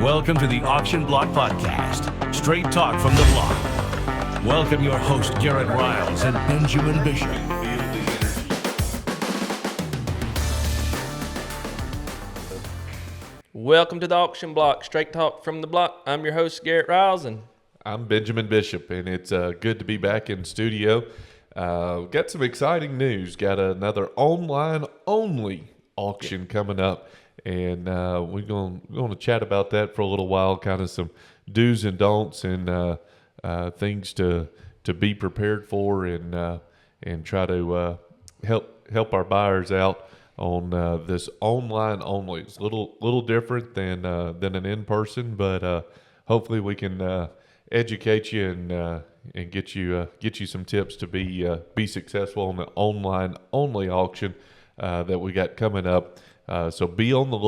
Welcome to the Auction Block Podcast, straight talk from the block. Welcome your host, Garrett Riles and Benjamin Bishop. Welcome to the Auction Block, straight talk from the block. I'm your host, Garrett Riles, and I'm Benjamin Bishop, and it's good to be back in studio. Got some exciting news. Got another online-only auction coming up, and we're going to chat about that for a little while, kind of some do's and don'ts and things to be prepared for, and try to help our buyers out on this online only. It's a little different than an in-person, but hopefully we can educate you and get you some tips to be successful on the online only auction that we got coming up. So be on the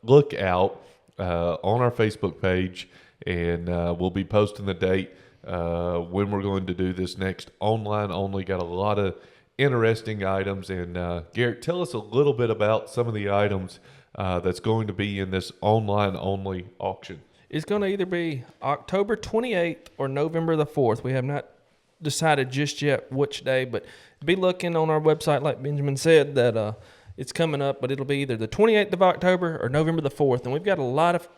lookout on our Facebook page, and we'll be posting the date when we're going to do this next online only. Got a lot of interesting items, and Garrett, tell us a little bit about some of the items that's going to be in this online only auction. it's going to either be October 28th or November the 4th. We have not decided just yet which day, but be looking on our website, like Benjamin said, that it's coming up, but it'll be either the 28th of October or November the 4th, and we've got a lot of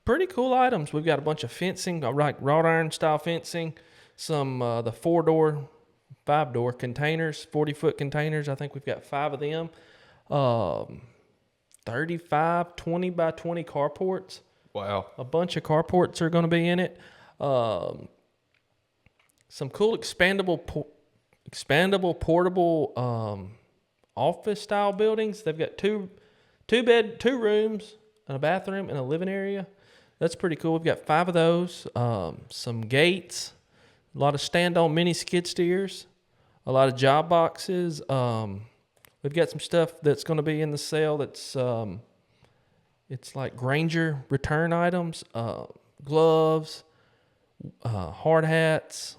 pretty cool items. We've got a bunch of fencing, like wrought iron style fencing, some the 4-door, 5-door containers, 40-foot containers. I think we've got 5 of them. 35 20 by 20 carports. Wow. A bunch of carports are going to be in it. Some cool expandable portable office style buildings. They've got two rooms, and a bathroom, and a living area. That's pretty cool. We've got 5 of those. Some gates, a lot of stand-on mini skid steers, a lot of job boxes. We've got some stuff that's going to be in the sale that's it's like Granger return items, gloves, hard hats.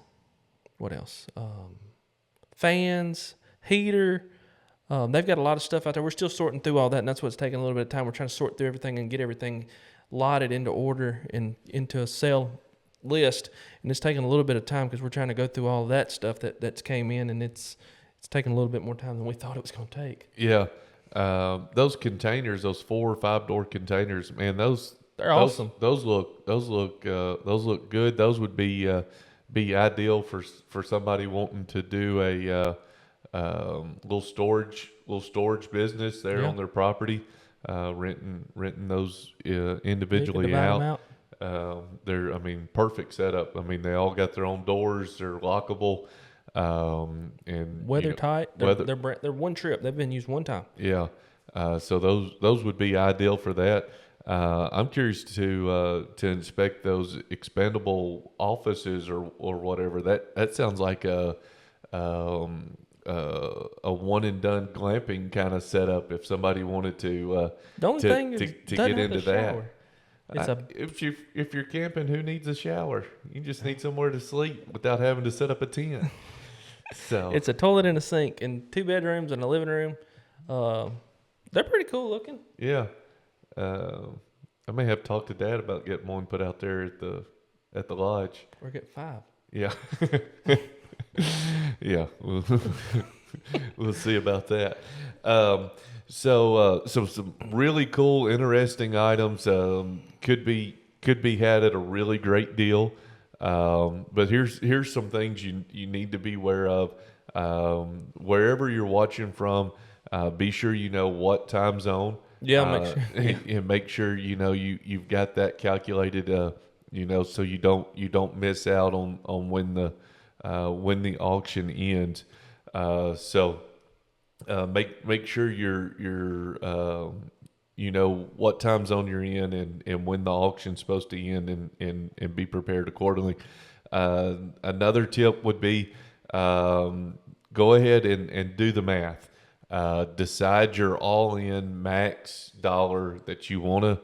What else? Fans, heater. They've got a lot of stuff out there. We're still sorting through all that, and that's what's taking a little bit of time. We're trying to sort through everything and get everything lotted into order and into a sale list, and it's taking a little bit of time because we're trying to go through all that stuff that's came in, and it's taking a little bit more time than we thought it was going to take. Yeah. Those containers, those 4 or 5-door containers, man, they're awesome. Those look good. Those would be ideal for somebody wanting to do a little storage business there on their property, renting those individually out. They're, perfect setup. They all got their own doors. They're lockable. And weather tight. They're one trip. They've been used one time. Yeah. So those would be ideal for that. I'm curious to inspect those expandable offices or whatever. That sounds like a one and done glamping kind of setup. If somebody wanted to, the only thing is to get into that. If you're camping, who needs a shower? You just need somewhere to sleep without having to set up a tent. So it's a toilet and a sink and 2 bedrooms and a living room. They're pretty cool looking. Yeah. I may have talked to Dad about getting one put out there at the lodge. Or get 5. Yeah. Yeah. We'll see about that. So some really cool, interesting items could be had at a really great deal. But here's some things you need to be aware of. Wherever you're watching from, be sure you know what time zone. Yeah, make sure. And make sure you've got that calculated. So you don't miss out on when the auction ends. So make sure you're what time zone you're in and when the auction's supposed to end, and be prepared accordingly. Another tip would be go ahead and do the math. Decide your all-in max dollar that you want to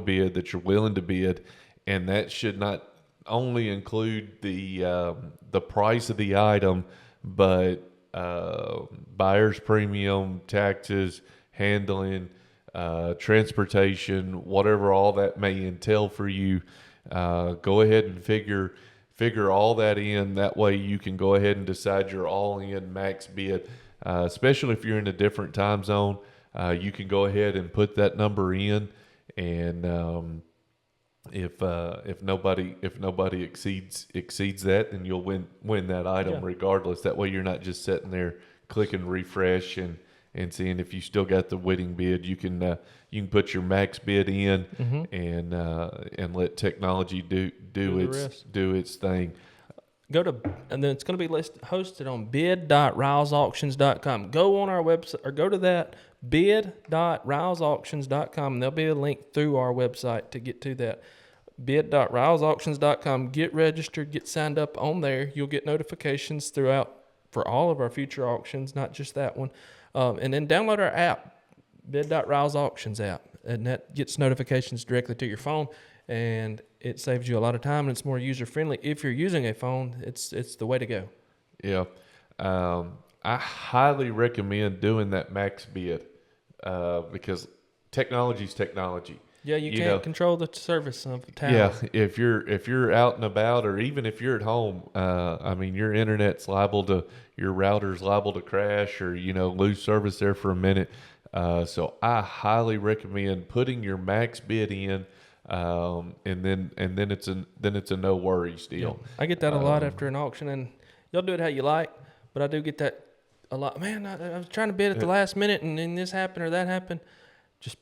bid, that you're willing to bid, and that should not only include the price of the item, but buyer's premium, taxes, handling, transportation, whatever all that may entail for you. Go ahead and figure all that in. That way you can go ahead and decide your all-in max bid. Especially if you're in a different time zone, you can go ahead and put that number in, and if nobody exceeds that, then you'll win that item regardless. That way you're not just sitting there clicking refresh and seeing if you still got the winning bid. You can put your max bid in and let technology do its thing. And then it's going to be hosted on bid.rilesauctions.com. Go on our website, or go to that bid.rilesauctions.com, and there'll be a link through our website to get to that. bid.rilesauctions.com. Get registered, get signed up on there. You'll get notifications throughout for all of our future auctions, not just that one. And then download our app, bid.rilesauctions app, and that gets notifications directly to your phone. And it saves you a lot of time, and it's more user-friendly. If you're using a phone, it's the way to go. Yeah. I highly recommend doing that max bid because technology's technology. Yeah, you can't control the service of the tower. Yeah, if you're out and about, or even if you're at home, your internet's your router's liable to crash, or lose service there for a minute. So I highly recommend putting your max bid in. And then it's a no worries deal. Yeah. I get that a lot after an auction, and y'all do it how you like, but I do get that a lot. Man, I was trying to bid at the last minute, and then this happened or that happened. Just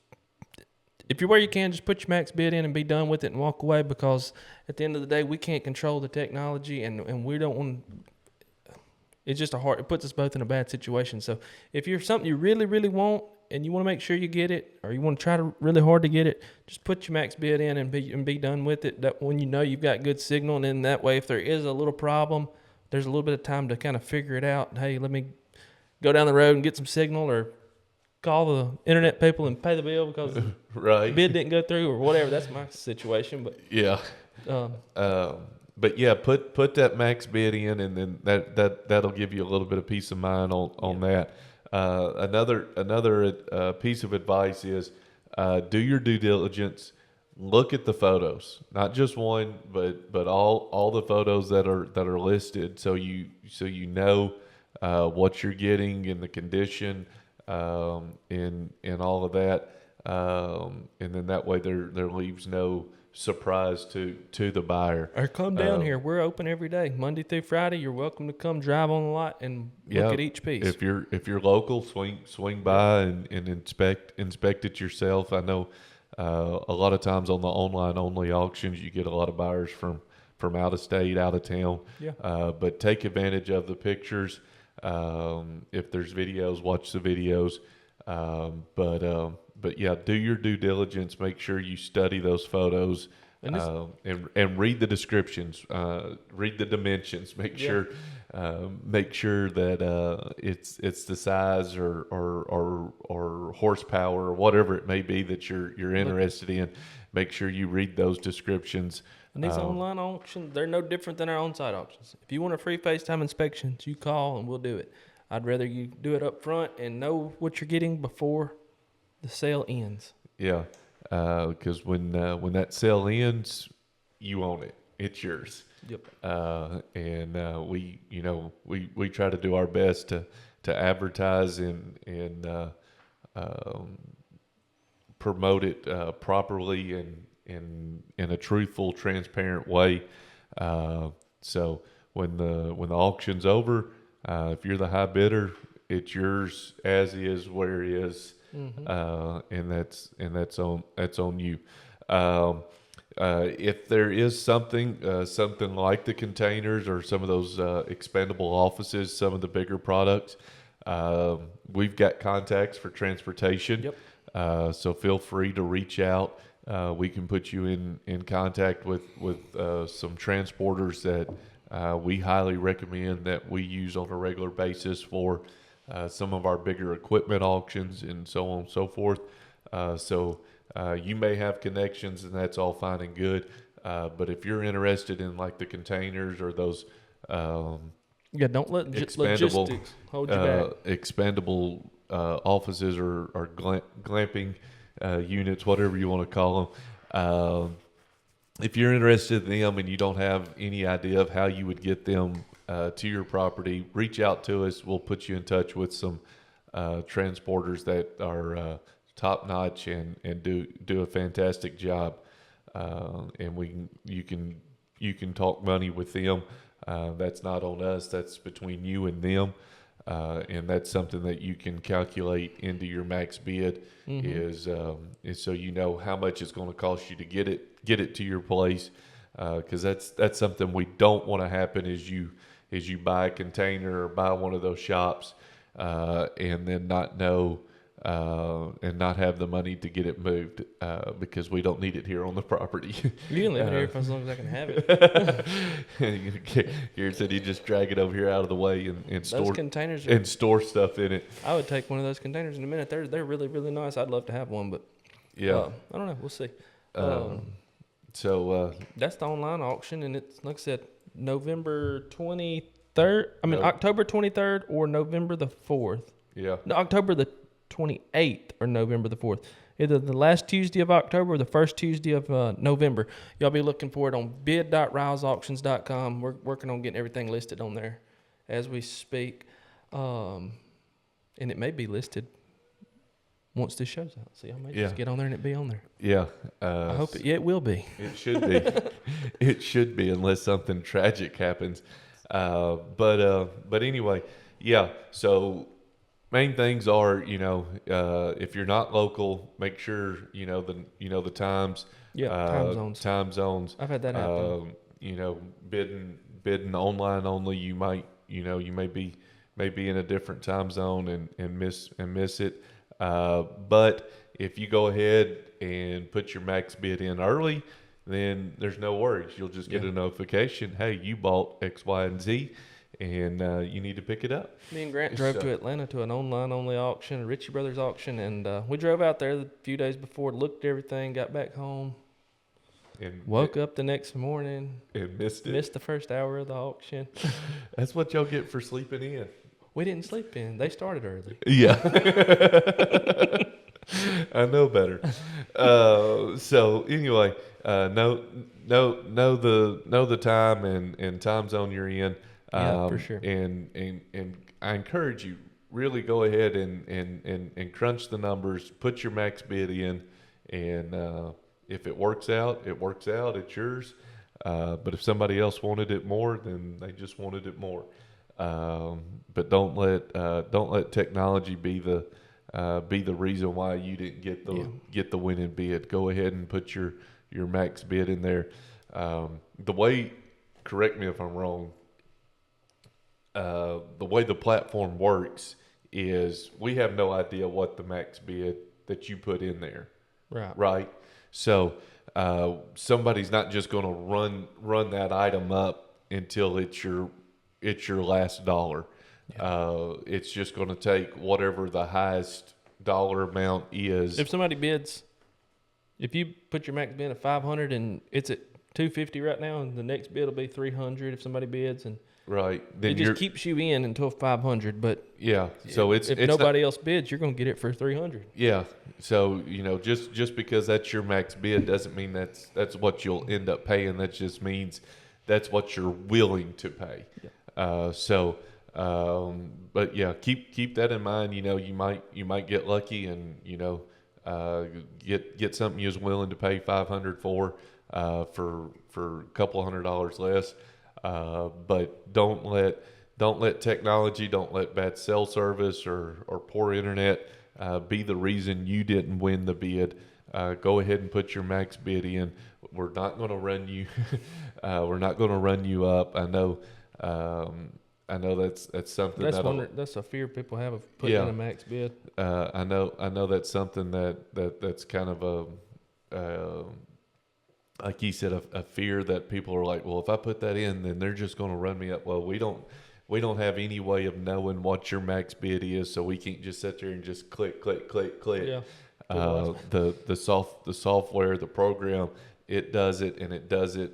if you're where you can, just put your max bid in and be done with it and walk away, because at the end of the day, we can't control the technology, and we don't want. It's just it puts us both in a bad situation. So if you're something you really, really want, and you want to make sure you get it, or you want to try really hard to get it, just put your max bid in and be done with it. That when you've got good signal, and then that way, if there is a little problem, there's a little bit of time to kind of figure it out. Hey, let me go down the road and get some signal, or call the internet people and pay the bill because the bid didn't go through, or whatever. That's my situation. But yeah, but yeah, put that max bid in, and then that'll give you a little bit of peace of mind on that. Another piece of advice is do your due diligence. Look at the photos, not just one, but all the photos that are listed, so you know what you're getting and the condition, and all of that, and then that way there leaves no surprise to the buyer. Or come down here. We're open every day, Monday through Friday. You're welcome to come drive on the lot and look at each piece. If you're local, swing by and inspect it yourself. I know a lot of times on the online only auctions, you get a lot of buyers from out of state, out of town. Yeah. But take advantage of the pictures. If there's videos, watch the videos. But yeah, do your due diligence. Make sure you study those photos, and read the descriptions. Read the dimensions. Make sure that it's the size or horsepower or whatever it may be that you're interested in. Make sure you read those descriptions. And these online auctions, they're no different than our on-site auctions. If you want a free FaceTime inspection, you call and we'll do it. I'd rather you do it up front and know what you're getting before the sale ends. Yeah, because when that sale ends, you own it. It's yours. Yep. And we try to do our best to advertise and promote it properly and in a truthful, transparent way. So when the auction's over, if you're the high bidder, it's yours as is, where it is. Mm-hmm. And that's on you. If there is something like the containers or some of those expendable offices, some of the bigger products, we've got contacts for transportation. Yep. So feel free to reach out. We can put you in contact with some transporters that we highly recommend, that we use on a regular basis for some of our bigger equipment auctions and so on and so forth. So you may have connections, and that's all fine and good. But if you're interested in like the containers or those don't let logistics hold you back. Expendable offices or glamping units, whatever you want to call them. If you're interested in them and you don't have any idea of how you would get them to your property, reach out to us. We'll put you in touch with some transporters that are top notch and do a fantastic job. And you can talk money with them. That's not on us. That's between you and them. And that's something that you can calculate into your max bid is so you know how much it's going to cost you to get it to your place. Because that's something we don't want to happen is you buy a container or buy one of those shops and then not know and not have the money to get it moved because we don't need it here on the property. You can live here for as long as I can have it. Garrett said you just drag it over here out of the way and store Those containers and store stuff in it. I would take one of those containers in a minute. They're really, really nice. I'd love to have one, but Yeah. I don't know. We'll see. So That's the online auction, and it's like I said, November 23rd. October 23rd or November the 4th. yeah. No, October the 28th or November the 4th. Either the last Tuesday of October or the first Tuesday of November. Y'all be looking for it on bid.rilesauctions.com. We're working on getting everything listed on there as we speak. And it may be listed once this show's out. So y'all may just get on there and it be on there. Yeah. I hope it will be. It should be. It should be unless something tragic happens. But anyway, yeah. So main things are, if you're not local, make sure you know the times. Yeah, time zones. Time zones. I've had that happen. Bidding online only. You may be in a different time zone and miss it. But if you go ahead and put your max bid in early, then there's no worries. You'll just get a notification. Hey, you bought X, Y, and Z, and you need to pick it up. Me and Grant drove to Atlanta to an online-only auction, a Ritchie Brothers auction, and we drove out there a few days before, looked at everything, got back home, and woke up the next morning, and missed it. Missed the first hour of the auction. That's what y'all get for sleeping in. We didn't sleep in. They started early. Yeah. I know better. So anyway, know the time and time zone you're in. Yeah, for sure. And I encourage you, really go ahead and crunch the numbers, put your max bid in, and if it works out, it's yours. But if somebody else wanted it more, then they just wanted it more. But don't let technology be the reason why you didn't get the winning bid. Go ahead and put your max bid in there. The way, correct me if I'm wrong, the way the platform works is we have no idea what the max bid that you put in there. Right. So somebody's not just going to run that item up until it's your last dollar. It's just going to take whatever the highest dollar amount is. If somebody bids, if you put your max bid at 500 and it's at 250 right now, and the next bid will be 300 if somebody bids, and right, then it just keeps you in until 500. But so if nobody else bids, you're going to get it for 300. Yeah, so just because that's your max bid doesn't mean that's what you'll end up paying. That just means that's what you're willing to pay. But yeah, keep that in mind. You might get lucky and get something you was willing to pay $500 for a couple $100 less. But don't let technology, don't let bad cell service or poor internet be the reason you didn't win the bid. Go ahead and put your max bid in. We're not going to run you. We're not going to run you up. I know that's something that's a fear people have of putting in a max bid. I know that's something that's kind of a like you said, a fear that people are like, well, if I put that in, then they're just going to run me up. Well, we don't have any way of knowing what your max bid is, so we can't just sit there and just click. Yeah. The software, the program, it does it, and it does it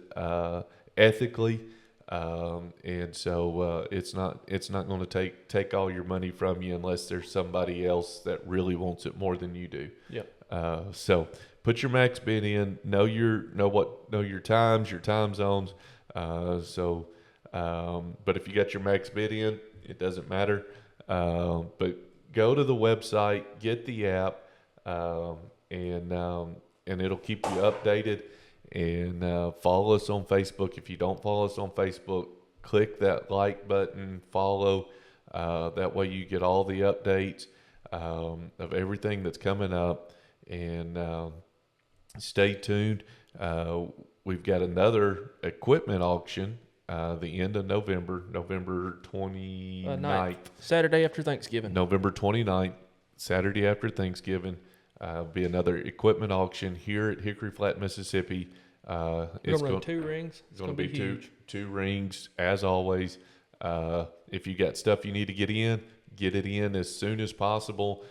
ethically, and so it's not going to take all your money from you unless there's somebody else that really wants it more than you do. Yep. So put your max bid in. Know your times, your time zones. But if you got your max bid in, it doesn't matter. But go to the website, get the app, and it'll keep you updated. And follow us on Facebook. If you don't follow us on Facebook, click that like button, follow. That way you get all the updates of everything that's coming up. And stay tuned. We've got another equipment auction the end of November 29th. Saturday after Thanksgiving. November 29th, Saturday after Thanksgiving. Be another equipment auction here at Hickory Flat, Mississippi. It's going to run 2 rings. It's going to be two rings, as always. If you got stuff you need to get it in as soon as possible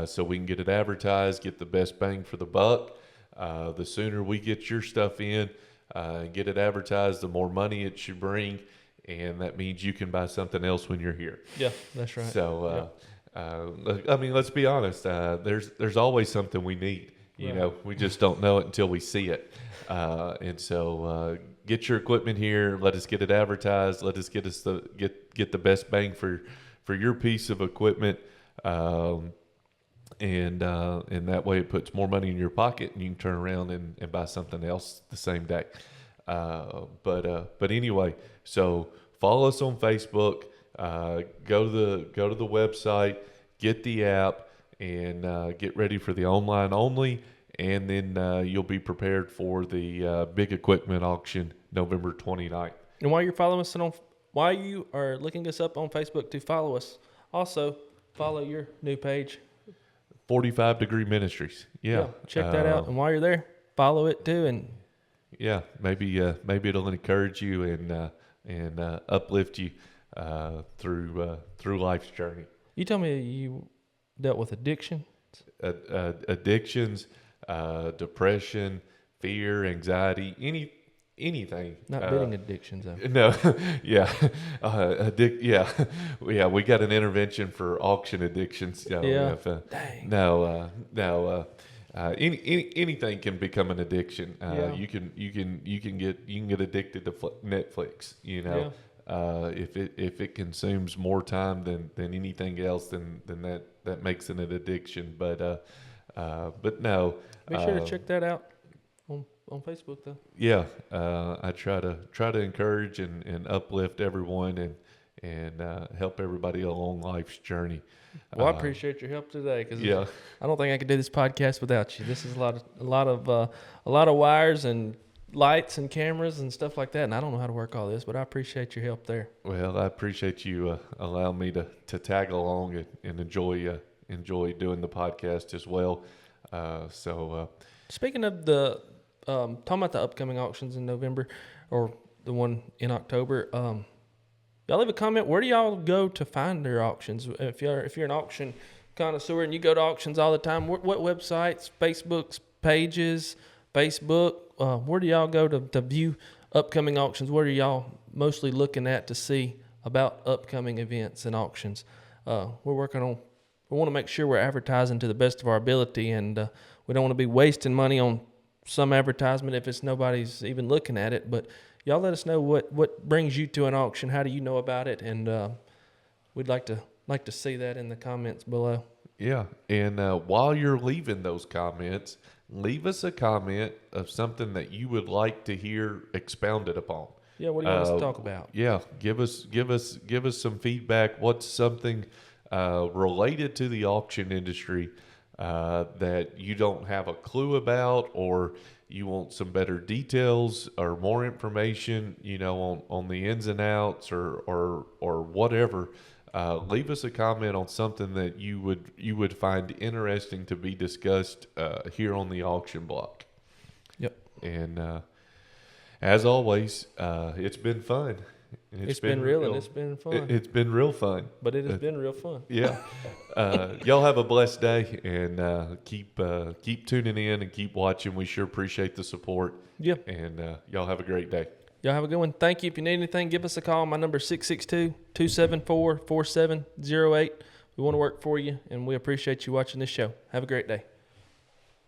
so we can get it advertised, get the best bang for the buck. The sooner we get your stuff in and get it advertised, the more money it should bring, and that means you can buy something else when you're here. Yeah, that's right. So, I mean, let's be honest. There's always something we need. You know, we just don't know it until we see it. And so, get your equipment here. Let us get it advertised. Let us get the best bang for your piece of equipment. And that way it puts more money in your pocket, and you can turn around and buy something else the same day. But anyway, so follow us on Facebook. Go to the website, get the app, and get ready for the online only. And then you'll be prepared for the big equipment auction November 29th. And while you are looking us up on Facebook to follow us, also follow your new page, 45 Degree Ministries. Yeah. Check that out. And while you're there, follow it too. And yeah, maybe it'll encourage you and uplift you through life's journey. You told me you dealt with addiction. Addictions, depression, fear, anxiety, anything. Not bidding addictions, though. No, yeah, yeah. We got an intervention for auction addictions. So Dang. Anything can become an addiction. You can get addicted to Netflix. You know, if it consumes more time than anything else, then that makes it an addiction. But no. Be sure to check that out on Facebook, though. Yeah, I try to encourage and uplift everyone and help everybody along life's journey. Well, I appreciate your help today, because yeah. I don't think I could do this podcast without you. This is a lot of wires and lights and cameras and stuff like that, and I don't know how to work all this, but I appreciate your help there. Well, I appreciate you allowing me to tag along and enjoy doing the podcast as well. Speaking of the talking about the upcoming auctions in November, or the one in October, y'all leave a comment. Where do y'all go to find your auctions? If you're an auction connoisseur and you go to auctions all the time, what websites, Facebook's pages, Facebook, where do y'all go to view upcoming auctions? What are y'all mostly looking at to see about upcoming events and auctions? We want to make sure we're advertising to the best of our ability, and we don't want to be wasting money on some advertisement if nobody's even looking at it. But y'all let us know what brings you to an auction. How do you know about it? And we'd like to see that in the comments below. Yeah, and while you're leaving those comments, leave us a comment of something that you would like to hear expounded upon. Yeah, what do you want us to talk about? Yeah, give us some feedback. What's something related to the auction industry that you don't have a clue about, or you want some better details or more information, on the ins and outs or whatever. Leave us a comment on something that you would find interesting to be discussed here on the auction block. Yep. And as always, it's been fun. It's been real and it's been fun. It's been real fun. But it has been real fun. Yeah. Y'all have a blessed day, and keep tuning in and keep watching. We sure appreciate the support. Yeah. And y'all have a great day. Y'all have a good one. Thank you. If you need anything, give us a call. My number is 662-274-4708. We want to work for you, and we appreciate you watching this show. Have a great day.